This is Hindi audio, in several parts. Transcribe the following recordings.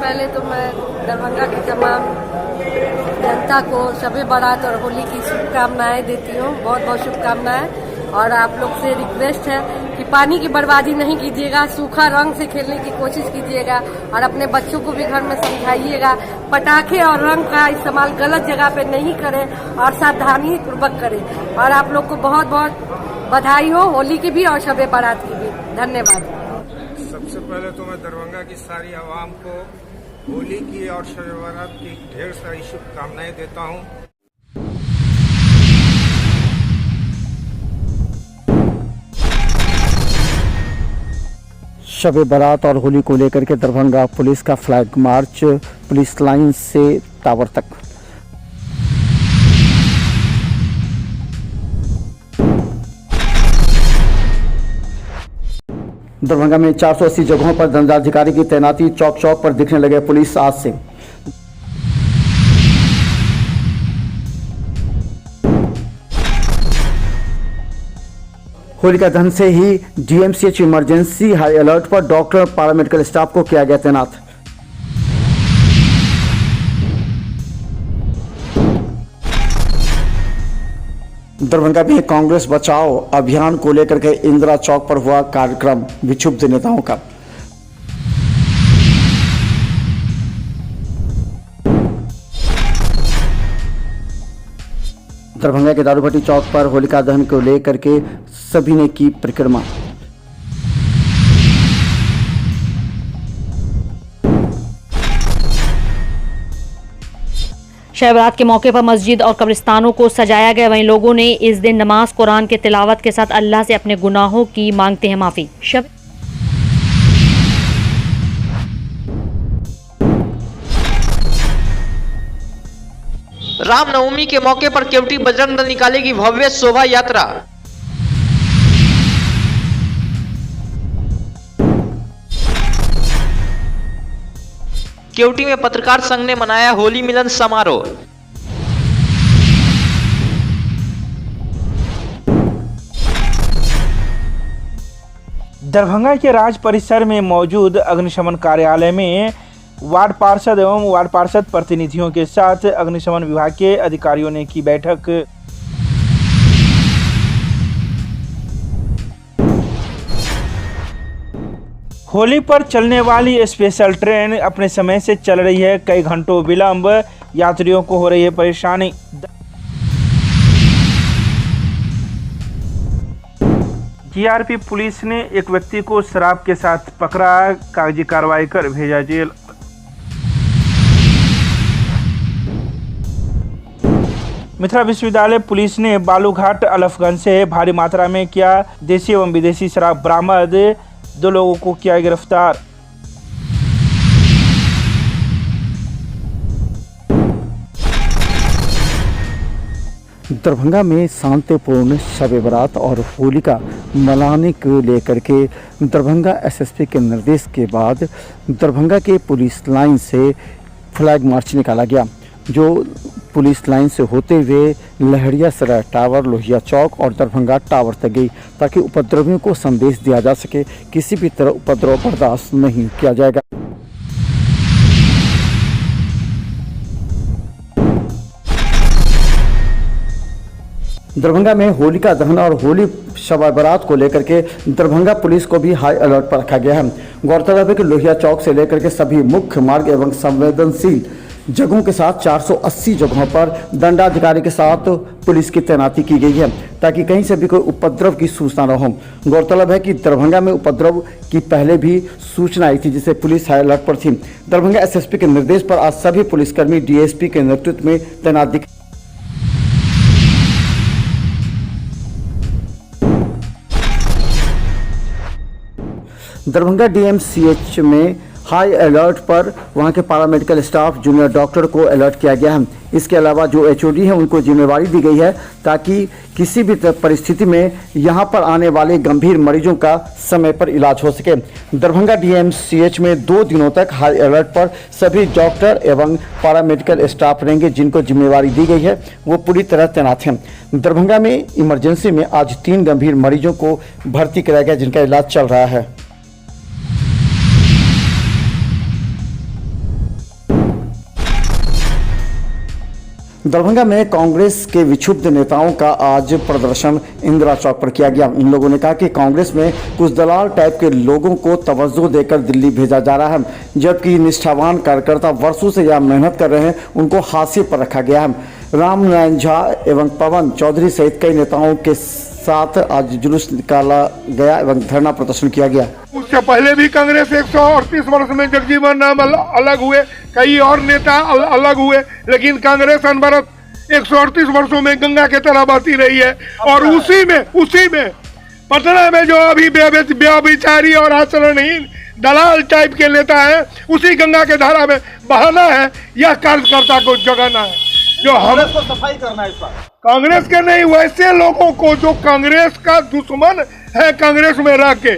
पहले तो मैं दरभंगा की तमाम जनता को शब-ए बारात और होली की शुभकामनाएं देती हूँ। बहुत बहुत शुभकामनाएं। और आप लोग से रिक्वेस्ट है कि पानी की बर्बादी नहीं कीजिएगा, सूखा रंग से खेलने की कोशिश कीजिएगा और अपने बच्चों को भी घर में समझाइएगा। पटाखे और रंग का इस्तेमाल गलत जगह पे नहीं करें और सावधानी पूर्वक करें। और आप लोग को बहुत बहुत बधाई हो होली की भी और शब-ए बारात की भी। धन्यवाद। सबसे पहले तो मैं दरभंगा की सारी आवाम को होली की और शब-ए बारात की ढेर सारी शुभकामनाएं देता हूं। शब-ए बारात और होली को लेकर के दरभंगा पुलिस का फ्लैग मार्च पुलिस लाइन से टावर तक। दरभंगा में 480 जगहों पर दंडाधिकारी की तैनाती, चौक चौक पर दिखने लगे पुलिस आज से। होलिका दहन से ही डीएमसीएच इमरजेंसी हाई अलर्ट पर डॉक्टर पैरामेडिकल स्टाफ को किया गया तैनात। दरभंगा में कांग्रेस बचाओ अभियान को लेकर के इंदिरा चौक पर हुआ कार्यक्रम विक्षुब्ध नेताओं का। दरभंगा के दारूभट्टी चौक पर होलिका दहन को लेकर के सभी ने की परिक्रमा। शब बारात के मौके पर मस्जिद और कब्रिस्तानों को सजाया गया। वहीं लोगों ने इस दिन नमाज कुरान के तिलावत के साथ अल्लाह से अपने गुनाहों की मांगते हैं माफी। रामनवमी के मौके पर केवटी बजरंग दल निकालेगी भव्य शोभा यात्रा। केवटी में पत्रकार संघ ने मनाया होली मिलन समारोह। दरभंगा के राज परिसर में मौजूद अग्निशमन कार्यालय में वार्ड पार्षद एवं वार्ड पार्षद प्रतिनिधियों के साथ अग्निशमन विभाग के अधिकारियों ने की बैठक। होली पर चलने वाली स्पेशल ट्रेन अपने समय से चल रही है, कई घंटों विलंब, यात्रियों को हो रही है परेशानी। जीआरपी पुलिस ने एक व्यक्ति को शराब के साथ पकड़ा, कागजी कार्रवाई कर भेजा जेल। मिथिला विश्वविद्यालय पुलिस ने बालूघाट अल्फगंज से भारी मात्रा में किया देसी एवं विदेशी शराब बरामद, 2 लोगों को किया गिरफ्तार। दरभंगा में शांतिपूर्ण शब-ए बारात और होलिका मनाने को लेकर के दरभंगा एसएसपी के निर्देश के बाद दरभंगा के पुलिस लाइन से फ्लैग मार्च निकाला गया, जो पुलिस लाइन से होते हुए लहरिया सराय टावर, लोहिया चौक और दरभंगा टावर तक गई, ताकि उपद्रवियों को संदेश दिया जा सके किसी भी तरह उपद्रव बर्दाश्त नहीं किया जाएगा। दरभंगा में होलिका दहन और होली शब-ए बारात को लेकर के दरभंगा पुलिस को भी हाई अलर्ट पर रखा गया है। गौरतलब है कि लोहिया चौक से लेकर के सभी मुख्य मार्ग एवं संवेदनशील जगहों के साथ 480 जगहों पर दंडाधिकारी के साथ पुलिस की तैनाती की गई है, ताकि कहीं से भी कोई उपद्रव की सूचना न हो। गौरतलब है कि दरभंगा में उपद्रव की पहले भी सूचना आई थी, जिसे पुलिस हाई अलर्ट पर थी। दरभंगा एसएसपी के निर्देश पर आज सभी पुलिसकर्मी डीएसपी के नेतृत्व में तैनात दिखे। दरभंगा डीएमसीएच में हाई अलर्ट पर वहां के पैरामेडिकल स्टाफ, जूनियर डॉक्टर को अलर्ट किया गया है। इसके अलावा जो एचओडी हैं उनको जिम्मेवारी दी गई है, ताकि किसी भी परिस्थिति में यहां पर आने वाले गंभीर मरीजों का समय पर इलाज हो सके। दरभंगा डीएमसीएच में 2 दिनों तक हाई अलर्ट पर सभी डॉक्टर एवं पैरामेडिकल स्टाफ रहेंगे, जिनको जिम्मेवारी दी गई है वो पूरी तरह तैनात हैं। दरभंगा में इमरजेंसी में आज 3 गंभीर मरीजों को भर्ती कराया गया, जिनका इलाज चल रहा है। दरभंगा में कांग्रेस के विक्षुब्ध नेताओं का आज प्रदर्शन इंदिरा चौक पर किया गया। इन लोगों ने कहा कि कांग्रेस में कुछ दलाल टाइप के लोगों को तवज्जो देकर दिल्ली भेजा जा रहा है, जबकि निष्ठावान कार्यकर्ता वर्षों से यह मेहनत कर रहे हैं, उनको हाशिए पर रखा गया है। राम नारायण झा एवं पवन चौधरी सहित कई नेताओं के साथ आज जुलूस निकाला गया एवं धरना प्रदर्शन किया गया। उससे पहले भी कांग्रेस 138 वर्ष में जगजीवन राम अलग हुए, कई और नेता अलग हुए, लेकिन कांग्रेस अनवरत 138 वर्षों में गंगा की तरह बहती रही है। और उसी में पटना में जो अभी व्यभिचारी और आचरणहीन दलाल टाइप के नेता हैं, उसी गंगा के धारा में बहाना है, यह कार्यकर्ता को जगाना है, जो हम को सफाई करना है। इस बार कांग्रेस के नहीं, वैसे लोगों को जो कांग्रेस का दुश्मन है, कांग्रेस में रह के।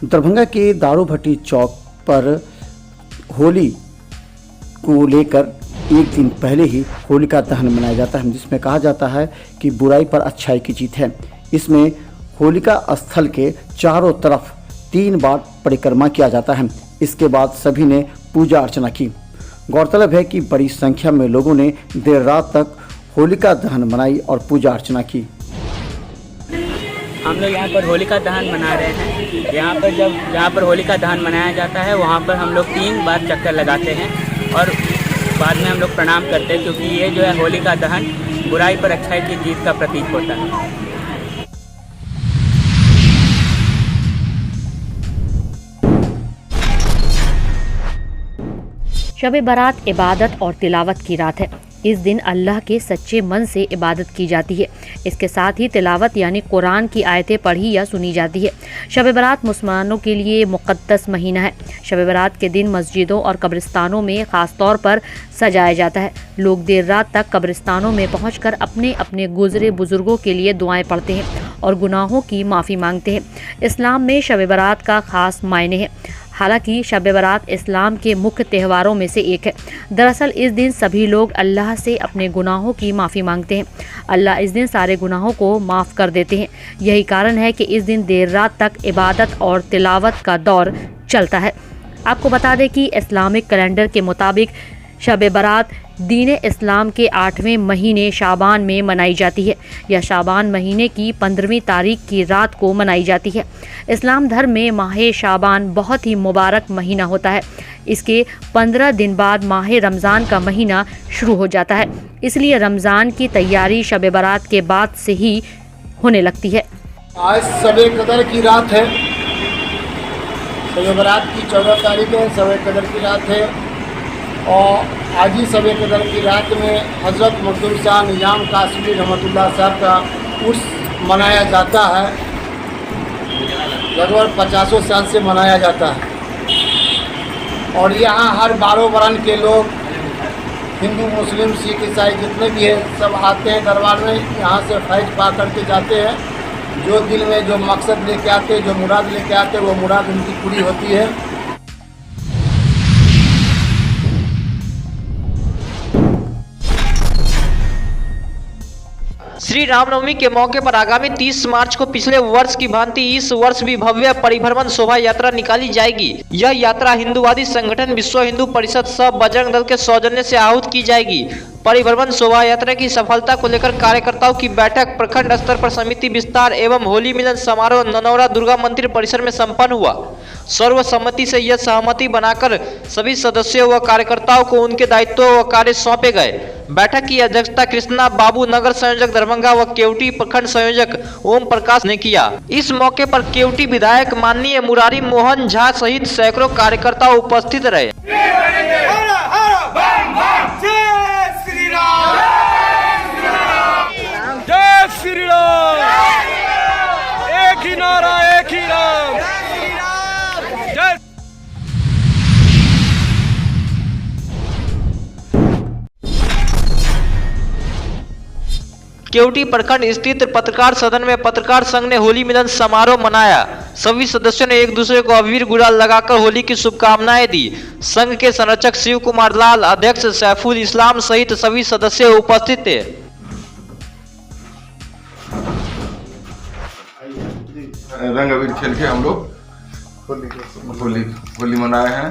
दरभंगा के दारू भट्टी चौक पर होली को लेकर एक दिन पहले ही होलिका दहन मनाया जाता है, जिसमें कहा जाता है कि बुराई पर अच्छाई की जीत है। इसमें होलिका स्थल के चारों तरफ 3 बार परिक्रमा किया जाता है। इसके बाद सभी ने पूजा अर्चना की। गौरतलब है कि बड़ी संख्या में लोगों ने देर रात तक होलिका दहन मनाई और पूजा अर्चना की। हम लोग यहाँ पर होलिका दहन मना रहे हैं। जहाँ पर होलिका दहन मनाया जाता है, वहाँ पर हम लोग 3 बार चक्कर लगाते हैं और बाद में हम लोग प्रणाम करते हैं, क्योंकि ये जो है होलिका दहन बुराई पर अच्छाई की जीत का प्रतीक होता है। शब बारात इबादत और तिलावत की रात है। इस दिन अल्लाह के सच्चे मन से इबादत की जाती है। इसके साथ ही तिलावत यानी कुरान की आयतें पढ़ी या सुनी जाती है। शब बारात मुसलमानों के लिए मुक़द्दस महीना है। शब बारात के दिन मस्जिदों और कब्रिस्तानों में ख़ास तौर पर सजाया जाता है। लोग देर रात तक कब्रिस्तानों में पहुंचकर अपने अपने गुजरे बुजुर्गों के लिए दुआएं पढ़ते हैं और गुनाहों की माफ़ी मांगते हैं। इस्लाम में शब बारात का ख़ास मायने है। हालांकि शब बारात इस्लाम के मुख्य त्योहारों में से एक है। दरअसल इस दिन सभी लोग अल्लाह से अपने गुनाहों की माफ़ी मांगते हैं। अल्लाह इस दिन सारे गुनाहों को माफ़ कर देते हैं। यही कारण है कि इस दिन देर रात तक इबादत और तिलावत का दौर चलता है। आपको बता दें कि इस्लामिक कैलेंडर के मुताबिक शब बारात दीन इस्लाम के 8वें महीने शाबान में मनाई जाती है। यह शाबान महीने की 15वीं तारीख की रात को मनाई जाती है। इस्लाम धर्म में माह शाबान बहुत ही मुबारक महीना होता है। इसके 15 दिन बाद माह रमज़ान का महीना शुरू हो जाता है, इसलिए रमज़ान की तैयारी शब बारात के बाद से ही होने लगती है। आज शब कदर की रात है। शब बारात की 14 तारीख है, शब कदर की रात है। और आज ही शब कदर की रात में हज़रत मखदूम शाह निज़ाम कासमी रहमतुल्लाह साहब का उर्स मनाया जाता है। लगभग 50 साल से मनाया जाता है। और यहाँ हर 12 वर्ण के लोग, हिंदू मुस्लिम सिख ईसाई जितने भी हैं, सब आते हैं दरबार में। यहाँ से फैज पा करके जाते हैं। जो दिल में जो मकसद लेके आते, जो मुराद लेके आते, वो मुराद उनकी पूरी होती है। श्री रामनवमी के मौके पर आगामी 30 मार्च को पिछले वर्ष की भांति इस वर्ष भी भव्य परिभ्रमण शोभा यात्रा निकाली जाएगी। यह यात्रा हिंदूवादी संगठन विश्व हिंदू परिषद सब बजरंग दल के सौजन्य से आहूत की जाएगी। परिभ्रमण शोभा यात्रा की सफलता को लेकर कार्यकर्ताओं की बैठक प्रखंड स्तर पर समिति विस्तार एवं होली मिलन समारोह ननौरा दुर्गा मंदिर परिसर में संपन्न हुआ। सर्वसम्मति से यह सहमति बनाकर सभी सदस्यों व कार्यकर्ताओं को उनके दायित्व व कार्य सौंपे गए। बैठक की अध्यक्षता कृष्णा बाबू नगर संयोजक दरभंगा व केवटी प्रखंड संयोजक ओम प्रकाश ने किया। इस मौके पर केवटी विधायक माननीय मुरारी मोहन झा सहित सैकड़ों कार्यकर्ता उपस्थित रहे। जय श्री राम, एक ही नारा, एक ही राम। जय केवटी प्रखंड स्थित पत्रकार सदन में पत्रकार संघ ने होली मिलन समारोह मनाया। सभी सदस्यों ने एक दूसरे को अबीर गुलाल लगाकर होली की शुभकामनाएं दी। संघ के संरक्षक शिव कुमार लाल, अध्यक्ष सैफुल इस्लाम सहित सभी सदस्य उपस्थित थे। रंग अबीर खेल के हम लोग होली मनाए हैं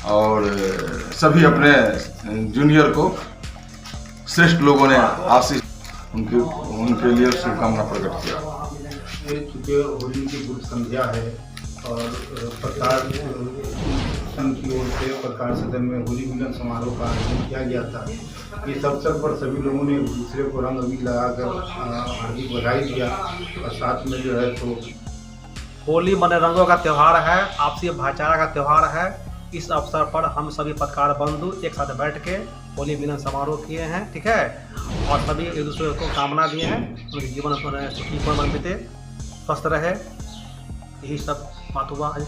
और सभी अपने जूनियर को श्रेष्ठ लोगों ने आशीष उनके लिए शुभकामना प्रकट किया। चूँकि होली की पूर्व संध्या है और पत्रकार संघ की ओर से पत्रकार सदन में होली मिलन समारोह का आयोजन किया गया था। इस अवसर पर सभी लोगों ने एक दूसरे को रंग अबीर लगाकर हार्दिक बधाई दिया और साथ में जो है तो होली मन रंगों का त्यौहार है, आपसी भाईचारा का त्यौहार है। इस अवसर पर हम सभी पत्रकार बंधु एक साथ बैठ के होली मिलन समारोह किए हैं, ठीक है, और सभी एक दूसरे को कामना दिए हैं उनके जीवन सुखी मन बीते, स्वस्थ रहे, यही सब बात हुआ है।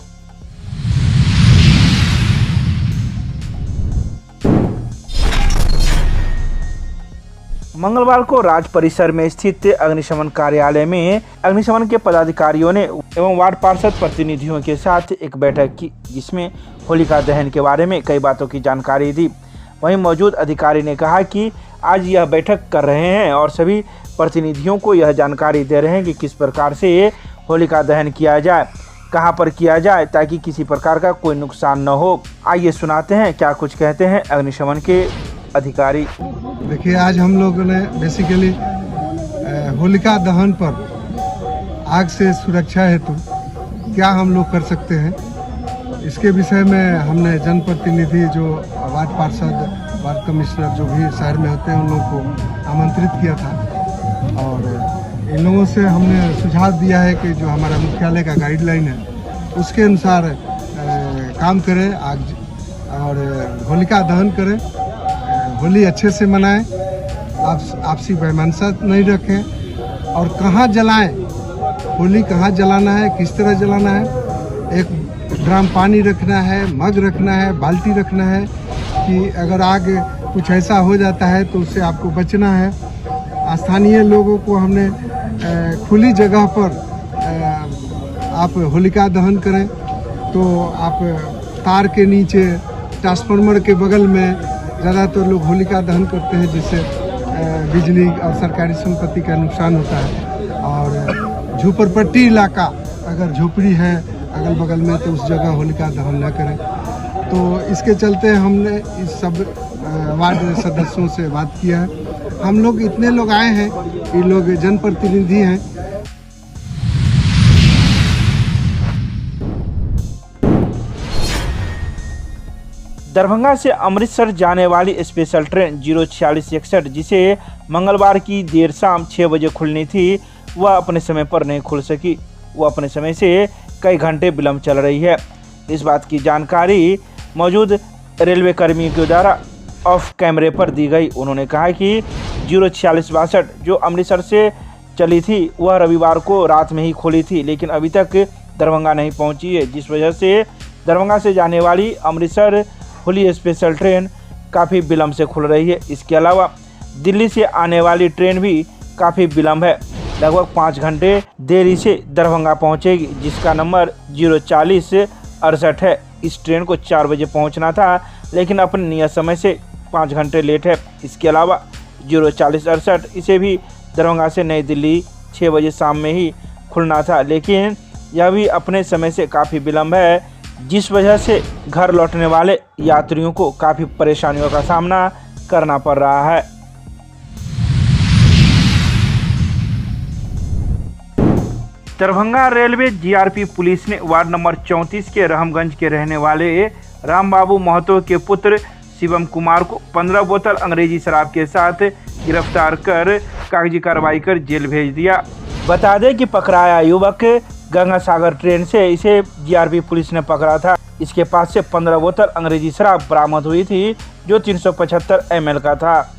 मंगलवार को राज परिसर में स्थित अग्निशमन कार्यालय में अग्निशमन के पदाधिकारियों ने एवं वार्ड पार्षद प्रतिनिधियों के साथ एक बैठक की, जिसमें होलिका दहन के बारे में कई बातों की जानकारी दी। वहीं मौजूद अधिकारी ने कहा कि आज यह बैठक कर रहे हैं और सभी प्रतिनिधियों को यह जानकारी दे रहे हैं कि किस प्रकार से होलिका दहन किया जाए, कहां पर किया जाए, ताकि किसी प्रकार का कोई नुकसान न हो। आइए सुनाते हैं क्या कुछ कहते हैं अग्निशमन के अधिकारी। देखिए, आज हम लोगों ने बेसिकली होलिका दहन पर आग से सुरक्षा हेतु क्या हम लोग कर सकते हैं, इसके विषय में हमने जनप्रतिनिधि जो वार्ड पार्षद, वार्ड कमिश्नर जो भी शहर में होते हैं उन लोगों को आमंत्रित किया था और इन लोगों से हमने सुझाव दिया है कि जो हमारा मुख्यालय का गाइडलाइन है उसके अनुसार काम करें आग और होलिका दहन करें, होली अच्छे से मनाएं, आपसी वैमनस्य नहीं रखें और कहाँ जलाएं, होली कहाँ जलाना है, किस तरह जलाना है, एक ड्राम पानी रखना है, मग रखना है, बाल्टी रखना है कि अगर आग कुछ ऐसा हो जाता है तो उससे आपको बचना है। स्थानीय लोगों को हमने खुली जगह पर आप होलिका दहन करें तो आप तार के नीचे, ट्रांसफार्मर के बगल में ज़्यादातर लोग होलिका दहन करते हैं, जिससे बिजली और सरकारी संपत्ति का नुकसान होता है। और झोपड़पट्टी इलाका, अगर झोपड़ी है अगल बगल में तो उस जगह होलिका दहन न करें। तो इसके चलते हमने इस सब वार्ड सदस्यों से बात किया है। हम लोग इतने लोग आए हैं, ये लोग जनप्रतिनिधि हैं। दरभंगा से अमृतसर जाने वाली स्पेशल ट्रेन 04661 जिसे मंगलवार की देर शाम 6 बजे खुलनी थी, वह अपने समय पर नहीं खुल सकी। वह अपने समय से कई घंटे विलंब चल रही है। इस बात की जानकारी मौजूद रेलवे कर्मियों के द्वारा ऑफ कैमरे पर दी गई। उन्होंने कहा कि 04662 जो अमृतसर से चली थी वह रविवार को रात में ही खुली थी, लेकिन अभी तक दरभंगा नहीं पहुंची है, जिस वजह से दरभंगा से जाने वाली अमृतसर होली स्पेशल ट्रेन काफ़ी विलंब से खुल रही है। इसके अलावा दिल्ली से आने वाली ट्रेन भी काफ़ी विलंब है, लगभग 5 घंटे देरी से दरभंगा पहुंचेगी, जिसका नंबर 04068 है। इस ट्रेन को 4 बजे पहुंचना था, लेकिन अपने नियत समय से 5 घंटे लेट है। इसके अलावा 04068 इसे भी दरभंगा से नई दिल्ली 6 बजे शाम में ही खुलना था, लेकिन यह भी अपने समय से काफ़ी विलंब है, जिस वजह से घर लौटने वाले यात्रियों को काफ़ी परेशानियों का सामना करना पड़ रहा है। दरभंगा रेलवे जीआरपी पुलिस ने वार्ड नंबर 34 के रहमगंज के रहने वाले रामबाबू महतो के पुत्र शिवम कुमार को 15 बोतल अंग्रेजी शराब के साथ गिरफ्तार कर कागजी कार्रवाई कर जेल भेज दिया। बता दें कि पकड़ाया युवक गंगा सागर ट्रेन से इसे जीआरपी पुलिस ने पकड़ा था। इसके पास से 15 बोतल अंग्रेजी शराब बरामद हुई थी, जो 375 ml का था।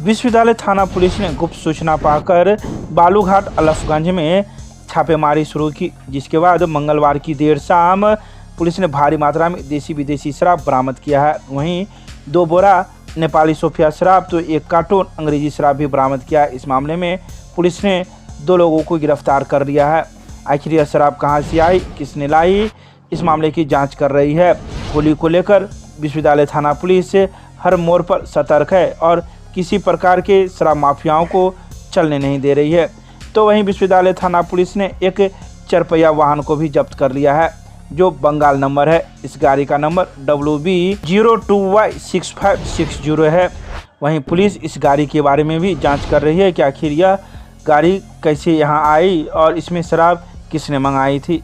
विश्वविद्यालय थाना पुलिस ने गुप्त सूचना पाकर बालूघाट अल्फगंज में छापेमारी शुरू की, जिसके बाद मंगलवार की देर शाम पुलिस ने भारी मात्रा में देसी विदेशी शराब बरामद किया है। वहीं 2 बोरा नेपाली सोफिया शराब तो 1 कार्टून अंग्रेजी शराब भी बरामद किया है। इस मामले में पुलिस ने 2 लोगों को गिरफ्तार कर लिया है। आखिर यह शराब कहां से आई, किसने लाई, इस मामले की जांच कर रही है। होली को लेकर विश्वविद्यालय थाना पुलिस हर मोड़ पर सतर्क है और किसी प्रकार के शराब माफियाओं को चलने नहीं दे रही है। तो वहीं विश्वविद्यालय थाना पुलिस ने एक चरपहिया वाहन को भी जब्त कर लिया है जो बंगाल नंबर है। इस गाड़ी का नंबर WB02Y6560 है। वहीं पुलिस इस गाड़ी के बारे में भी जांच कर रही है कि आखिर यह गाड़ी कैसे यहां आई और इसमें शराब किसने मंगाई थी।